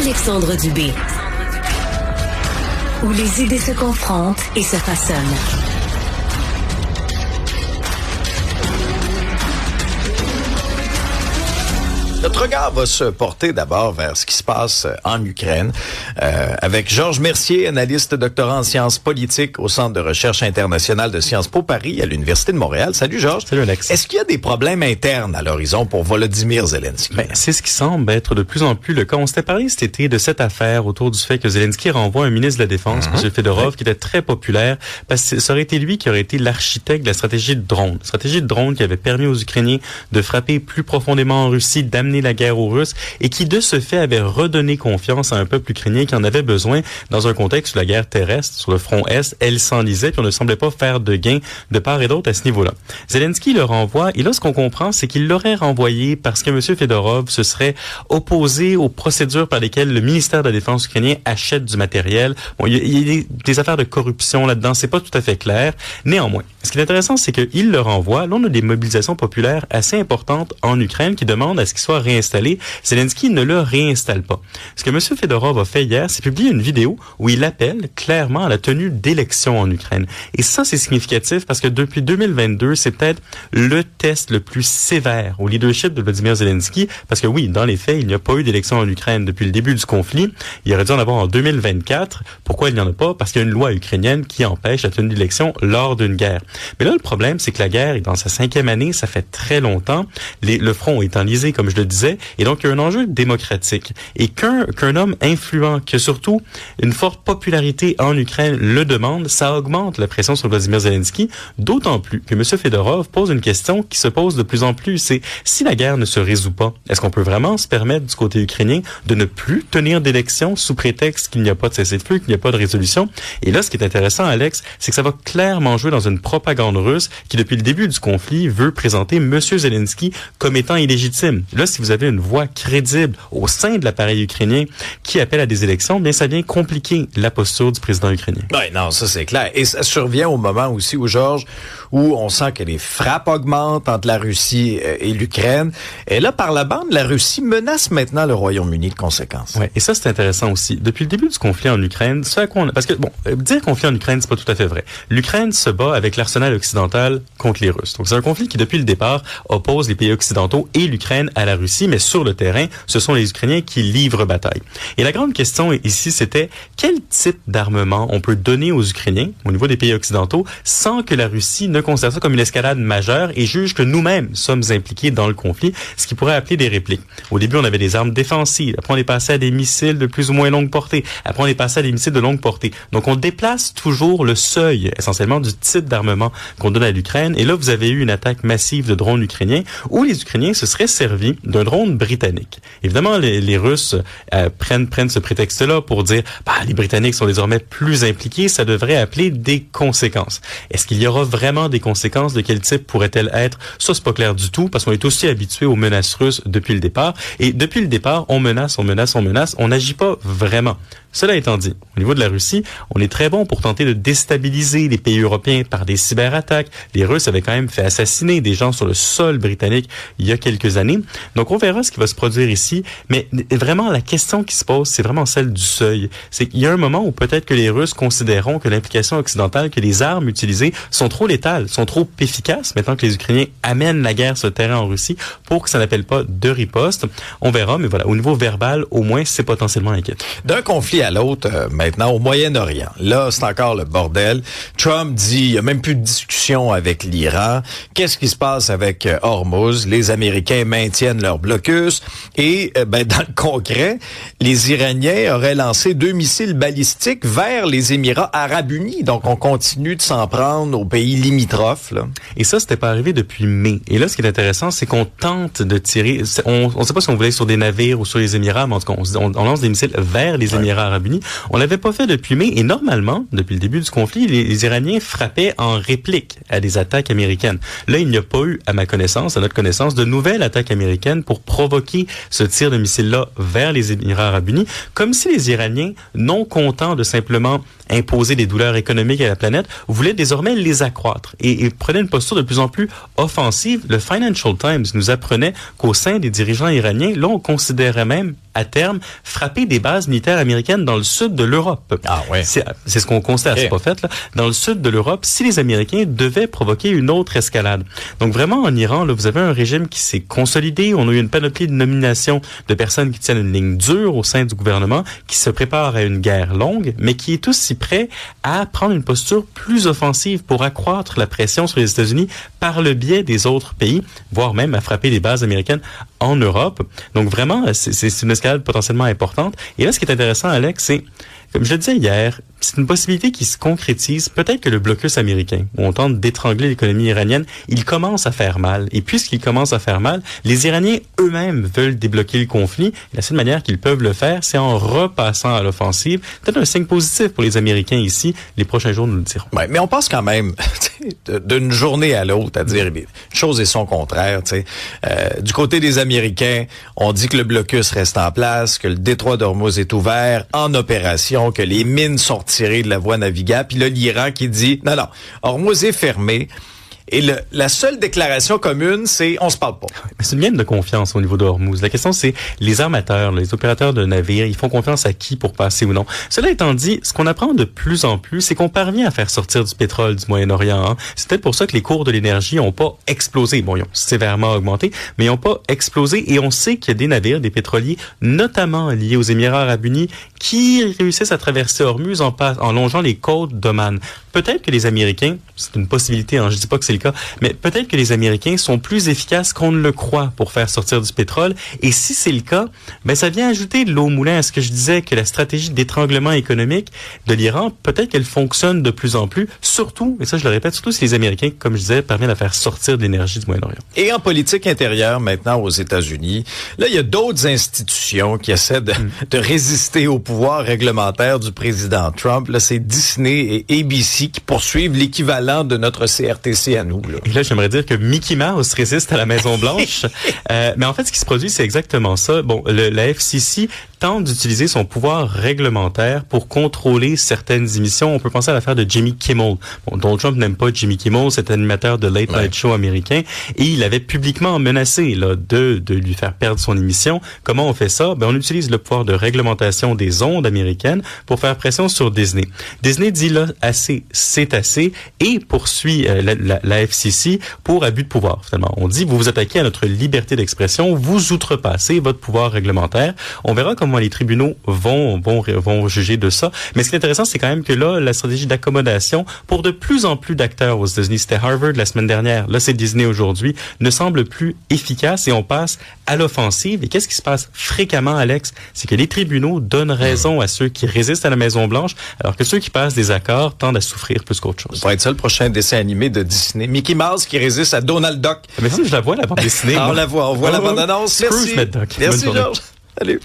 Alexandre Dubé. Où les idées se confrontent et se façonnent. Notre regard va se porter d'abord vers ce qui se passe en Ukraine avec Georges Mercier, analyste doctorant en sciences politiques au Centre de recherche internationale de Sciences Po Paris à l'Université de Montréal. Salut Georges. Salut Alex. Est-ce qu'il y a des problèmes internes à l'horizon pour Volodymyr Zelensky? C'est ce qui semble être de plus en plus le cas. On s'était parlé cet été de cette affaire autour du fait que Zelensky renvoie un ministre de la Défense, M. Fedorov, qui était très populaire parce que ça aurait été lui qui aurait été l'architecte de la stratégie de drone. Stratégie de drone qui avait permis aux Ukrainiens de frapper plus profondément en Russie, d'amener la guerre aux Russes et qui, de ce fait, avait redonné confiance à un peuple ukrainien qui en avait besoin dans un contexte où la guerre terrestre sur le front Est, elle s'enlisait puis on ne semblait pas faire de gain de part et d'autre à ce niveau-là. Zelensky le renvoie et là, ce qu'on comprend, c'est qu'il l'aurait renvoyé parce que M. Fedorov se serait opposé aux procédures par lesquelles le ministère de la Défense ukrainien achète du matériel. Bon, il y a des affaires de corruption là-dedans, c'est pas tout à fait clair. Néanmoins, ce qui est intéressant, c'est qu'il le renvoie. Là, on a des mobilisations populaires assez importantes en Ukraine qui demandent à ce qu'il soit réinstallé. Zelensky ne le réinstalle pas. Ce que M. Fedorov a fait hier, c'est publier une vidéo où il appelle clairement à la tenue d'élections en Ukraine. Et ça, c'est significatif parce que depuis 2022, c'est peut-être le test le plus sévère au leadership de Volodymyr Zelensky. Parce que oui, dans les faits, il n'y a pas eu d'élections en Ukraine depuis le début du conflit. Il aurait dû en avoir en 2024. Pourquoi il n'y en a pas? Parce qu'il y a une loi ukrainienne qui empêche la tenue d'élections lors d'une guerre. Mais là, le problème, c'est que la guerre est dans sa 5e année. Ça fait très longtemps. Le front est enlisé, comme je le disais. Et donc, il y a un enjeu démocratique. Et qu'un homme influent, qui a surtout une forte popularité en Ukraine, le demande, ça augmente la pression sur Volodymyr Zelensky, d'autant plus que M. Fedorov pose une question qui se pose de plus en plus, c'est si la guerre ne se résout pas, est-ce qu'on peut vraiment se permettre du côté ukrainien de ne plus tenir d'élections sous prétexte qu'il n'y a pas de cessez-le-feu, qu'il n'y a pas de résolution? Et là, ce qui est intéressant, Alex, c'est que ça va clairement jouer dans une propagande russe qui, depuis le début du conflit, veut présenter M. Zelensky comme étant illégitime. Là, si vous avez une voix crédible au sein de l'appareil ukrainien qui appelle à des élections, bien, ça vient compliquer la posture du président ukrainien. Oui, non, ça c'est clair. Et ça survient au moment aussi où, Georges, où on sent que les frappes augmentent entre la Russie et l'Ukraine. Et là, par la bande, la Russie menace maintenant le Royaume-Uni de conséquences. Oui, et ça, c'est intéressant aussi. Depuis le début du conflit en Ukraine, parce que, dire conflit en Ukraine, c'est pas tout à fait vrai. L'Ukraine se bat avec l'arsenal occidental contre les Russes. Donc, c'est un conflit qui, depuis le départ, oppose les pays occidentaux et l'Ukraine à la Russie, mais sur le terrain, ce sont les Ukrainiens qui livrent bataille. Et la grande question ici, c'était quel type d'armement on peut donner aux Ukrainiens au niveau des pays occidentaux sans que la Russie ne considère ça comme une escalade majeure et juge que nous-mêmes sommes impliqués dans le conflit, ce qui pourrait appeler des répliques. Au début, on avait des armes défensives. Après, on est passé à des missiles de plus ou moins longue portée. Après, on est passé à des missiles de longue portée. Donc, on déplace toujours le seuil, essentiellement, du type d'armement qu'on donne à l'Ukraine. Et là, vous avez eu une attaque massive de drones ukrainiens où les Ukrainiens se seraient servis d'un drone britannique. Évidemment, les Russes prennent ce prétexte-là pour dire les Britanniques sont désormais plus impliqués, ça devrait appeler des conséquences. Est-ce qu'il y aura vraiment des conséquences? De quel type pourraient-elles être? Ça, c'est pas clair du tout, parce qu'on est aussi habitué aux menaces russes depuis le départ. Et depuis le départ, on menace, on n'agit pas vraiment. Cela étant dit, au niveau de la Russie, on est très bon pour tenter de déstabiliser les pays européens par des cyberattaques. Les Russes avaient quand même fait assassiner des gens sur le sol britannique il y a quelques années. Donc, on verra ce qui va se produire ici. Mais vraiment, la question qui se pose, c'est vraiment celle du seuil. C'est qu'il y a un moment où peut-être que les Russes considéreront que l'implication occidentale, que les armes utilisées sont trop létales, sont trop efficaces, maintenant que les Ukrainiens amènent la guerre sur le terrain en Russie pour que ça n'appelle pas de riposte. On verra, mais voilà, au niveau verbal, au moins, c'est potentiellement inquiétant. D'un conflit à l'autre, maintenant, au Moyen-Orient. Là, c'est encore le bordel. Trump dit, il n'y a même plus de discussion avec l'Iran. Qu'est-ce qui se passe avec Hormuz? Les Américains maintiennent leur blocus. Et, dans le concret, les Iraniens auraient lancé 2 missiles balistiques vers les Émirats arabes unis. Donc, on continue de s'en prendre aux pays limitrophes, là. Et ça, c'était pas arrivé depuis mai. Et là, ce qui est intéressant, c'est qu'on tente de tirer, on ne sait pas si on voulait sur des navires ou sur les Émirats, mais en tout cas, on lance des missiles vers les Émirats arabes unis. On l'avait pas fait depuis mai. Et normalement, depuis le début du conflit, les Iraniens frappaient en réplique à des attaques américaines. Là, il n'y a pas eu, à notre connaissance, de nouvelles attaques américaines pour provoquer ce tir de missiles-là vers les Émirats arabes unis, comme si les Iraniens, non contents de simplement imposer des douleurs économiques à la planète, voulaient désormais les accroître et prenaient une posture de plus en plus offensive. Le Financial Times nous apprenait qu'au sein des dirigeants iraniens, là, on considérait même à terme, frapper des bases militaires américaines dans le sud de l'Europe. Ah ouais. C'est ce qu'on constate, c'est pas fait, là. Dans le sud de l'Europe, si les Américains devaient provoquer une autre escalade. Donc vraiment, en Iran, là, vous avez un régime qui s'est consolidé. On a eu une panoplie de nominations de personnes qui tiennent une ligne dure au sein du gouvernement, qui se préparent à une guerre longue, mais qui est aussi prêt à prendre une posture plus offensive pour accroître la pression sur les États-Unis par le biais des autres pays, voire même à frapper des bases américaines en Europe. Donc vraiment, c'est une escalade potentiellement importante. Et là, ce qui est intéressant, Alex, c'est, comme je le disais hier, c'est une possibilité qui se concrétise. Peut-être que le blocus américain, où on tente d'étrangler l'économie iranienne, il commence à faire mal. Et puisqu'il commence à faire mal, les Iraniens eux-mêmes veulent débloquer le conflit. Et la seule manière qu'ils peuvent le faire, c'est en repassant à l'offensive. Peut-être un signe positif pour les Américains ici. Les prochains jours nous le diront. Ouais, mais on passe quand même d'une journée à l'autre à dire une chose et son contraire. Du côté des Américains, on dit que le blocus reste en place, que le détroit d'Ormuz est ouvert, en opération, que les mines sont tirées de la voie navigable. Puis là, l'Iran qui dit, non, Ormuz est fermé. Et la seule déclaration commune, c'est on se parle pas. C'est une ligne de confiance au niveau de Hormuz. La question, c'est les armateurs, les opérateurs de navires, ils font confiance à qui pour passer ou non. Cela étant dit, ce qu'on apprend de plus en plus, c'est qu'on parvient à faire sortir du pétrole du Moyen-Orient. Hein. C'est peut-être pour ça que les cours de l'énergie n'ont pas explosé. Bon, ils ont sévèrement augmenté, mais ils n'ont pas explosé. Et on sait qu'il y a des navires, des pétroliers, notamment liés aux Émirats arabes unis, qui réussissent à traverser Hormuz en longeant les côtes d'Oman. Peut-être que les Américains, c'est une possibilité, hein, je dis pas que c'est le cas, mais peut-être que les Américains sont plus efficaces qu'on ne le croit pour faire sortir du pétrole. Et si c'est le cas, ben ça vient ajouter de l'eau au moulin à ce que je disais, que la stratégie d'étranglement économique de l'Iran, peut-être qu'elle fonctionne de plus en plus, surtout, et ça je le répète, surtout si les Américains, comme je disais, parviennent à faire sortir de l'énergie du Moyen-Orient. Et en politique intérieure, maintenant, aux États-Unis, là, il y a d'autres institutions qui essaient de résister au pouvoir réglementaire du président Trump. Là, c'est Disney et ABC qui poursuivent l'équivalent de notre CRTC à nous. Là. Et là, j'aimerais dire que Mickey Mouse résiste à la Maison-Blanche. Mais en fait, ce qui se produit, c'est exactement ça. Bon, la FCC tente d'utiliser son pouvoir réglementaire pour contrôler certaines émissions. On peut penser à l'affaire de Jimmy Kimmel. Bon, Donald Trump n'aime pas Jimmy Kimmel, cet animateur de Late Night Show américain, et il avait publiquement menacé là de lui faire perdre son émission. Comment on fait ça? Ben, on utilise le pouvoir de réglementation des ondes américaines pour faire pression sur Disney. Disney dit là, assez, c'est assez, et poursuit la FCC pour abus de pouvoir, finalement. On dit, vous vous attaquez à notre liberté d'expression, vous outrepassez votre pouvoir réglementaire. On verra comment les tribunaux vont juger de ça. Mais ce qui est intéressant, c'est quand même que là, la stratégie d'accommodation pour de plus en plus d'acteurs aux États-Unis, c'était Harvard la semaine dernière, là c'est Disney aujourd'hui, ne semble plus efficace et on passe à l'offensive. Et qu'est-ce qui se passe fréquemment, Alex? C'est que les tribunaux donnent raison à ceux qui résistent à la Maison-Blanche, alors que ceux qui passent des accords tendent à souffrir plus qu'autre chose. Ça pourrait être ça le prochain dessin animé de Disney. Mickey Mouse qui résiste à Donald Duck. Mais ça, je la vois, la bande dessinée. On la voit, on voit la bande-annonce. Merci. Scrooge McDuck. Merci, Georges. Salut.